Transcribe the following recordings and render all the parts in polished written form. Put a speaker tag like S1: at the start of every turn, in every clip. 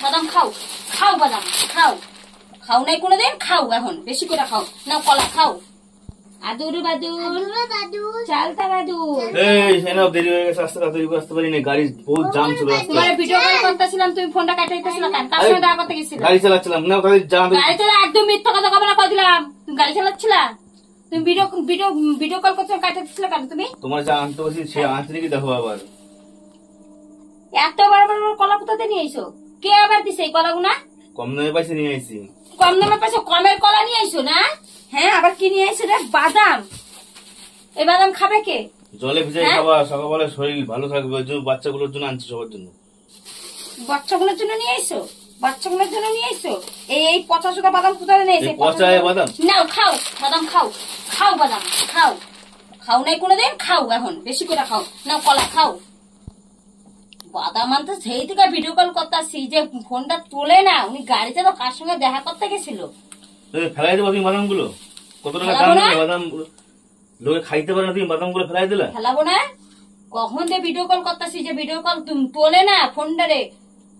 S1: বাদাম খাও, খাও বাদাম খাও, খাও নাই কোনোদিন, খাও এখন বেশি করে খাও। না কলা খাও। আদুর বাদুর চালতা বাদুর।
S2: এই এনাও দেরি হয়ে গেছে, আসতে তাড়াতাড়ি আসতে পারি না, গাড়ি বহুত জাম ছিল রাস্তায়।
S1: তোমার ভিডিও কল করতেছিলাম, তুমি ফোনটা কাটে দিতেছিলা কেন? কার সঙ্গে দেখা করতে গেছিলা?
S2: গাড়ি চালাচ্ছিলাম না, গাড়ি জাম।
S1: গাড়ি চালা একদম মিথ্যা কথা কবে না কই দিলাম। তুমি গাড়ি চালাচ্ছিলা, তুমি ভিডিও কল করতে কাটে দিতেছিলা কেন তুমি?
S2: তোমার যা আনতে বলছি সে আনতে নাকি দেখো আবার।
S1: এত বড় বড় কলা কোথাতে নিয়ে আইছো? কে আবার দিছে এই কলাগুনা?
S2: কম দামে পাইছে নিয়ে আইছি।
S1: কম দামে পাইছো? কমের কলা নিয়ে আইছো না? হ্যাঁ, আবার কি নিয়ে আইছো রে? বাদাম। এই বাদাম খাবে কে?
S2: জলে ভিজাই খাবা, সকালবেলা শরীর ভালো থাকবে, ওই জন্য বাচ্চাগুলোর জন্য আনছি, সবার জন্য।
S1: বাচ্চাগুলোর জন্য নিয়ে আইছো? বাচ্চাগুলোর জন্য নিয়ে আইছো? এই পচা চোদা বাদাম কোথায় নিয়ে আইছো?
S2: পচা বাদাম
S1: নাও খাও, বাদাম খাও, খাও বাদাম খাও, খাও নাই কোনোদিন, খাও এখন বেশি করে খাও। নাও কলা খাও। বাদাম আনতে সেই থেকে ভিডিও কল করতেছি, যে ফোনটা তোলে না। উনি গাড়িতে তো কার সঙ্গে দেখা করতে গেছিল।
S2: ফেলাই দেবো তুমি বাদাম গুলো? কত টাকা দাম বাদাম গুলো? লোকে খাইতে পারে না, তুমি বাদাম গুলো ফেলাই দিলে?
S1: ফেলাবো না। কখন যে ভিডিও কল করতেছি, যে ভিডিও কল তুমি তোলে না ফোনটা রে।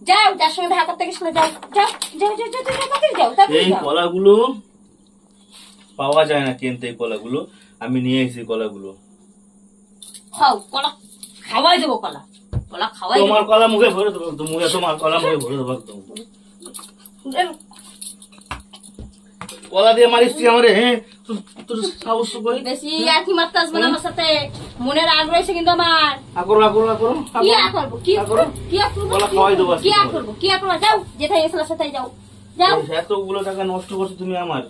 S1: যাও, যার সঙ্গে দেখা করতে গেছিল, যাও যাও যাও যাও যাও যাও।
S2: এই কলাগুলো পাওয়া যায় না কিনতে, এই কলাগুলো আমি নিয়ে এসেছি। কলাগুলো
S1: খাও, কলা খাওয়াই দেবো। কলা কলা খাওয়াই দেবো।
S2: তোমার কলা মুখে ভরে দেবো, তোমার কলা মুখে ভরে দেবো। কলা দিয়ে মারিস তুই আমারে? হ্যাঁ, তোর সাহস করি
S1: বেশি একই মারতে আসবে না আমার সাথে। মনের আগ রয়েছে কিন্তু আমার। কি করবো, কি করবো, কি করবো, কি করবো, কি করবো? যাও, যেটাই এসে সেটাই যাও, যাও।
S2: এতগুলো টাকা নষ্ট করছো তুমি আমার।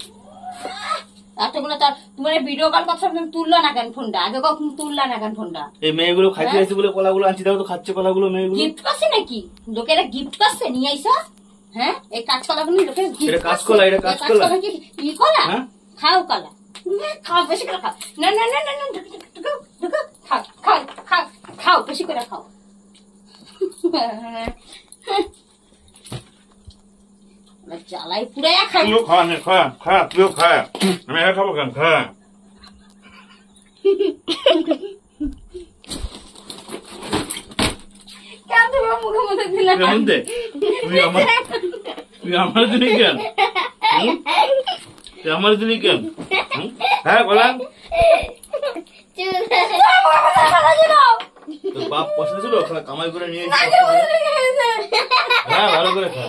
S1: এতগুলো তার তোমার ভিডিও কল কথা তুমি তুললো না কেন ফোনটা? আগে কখন তুললা না কেন ফোনটা?
S2: এই মেয়েগুলো খাইতে আসছে বলে কলাগুলো আনছি, দেখো তো খাচ্ছে কলাগুলো মেয়েগুলো।
S1: গিফট করছে নাকি? লোকেরা গিফট করছে নিয়ে আইসা? হ্যাঁ, এই কাঁচকলা গুলো লোকের গিফট।
S2: কাঁচকলা, এটা কাঁচকলা
S1: কি ই কলা? খাও কলা, খাও বেশি করে খাও। না না না না না, ঢুকো ঢুকো, খাও খাও খাও খাও, বেশি করে খাও। জ্বালাই পুরে খাই।
S2: তুইও খা, খা তুইও খা, আমি এটা খাবো কেন? খা।
S1: কেন তোমার মুখে মুখে দিলাম?
S2: তুই আমার দিলি কেন? তুই আমার দিলি কেন? হ্যাঁ বলা, তোর বাপ পয়সা ছিল, কামাই করে নিয়ে এসেছিস। হ্যাঁ, ভালো করে খা।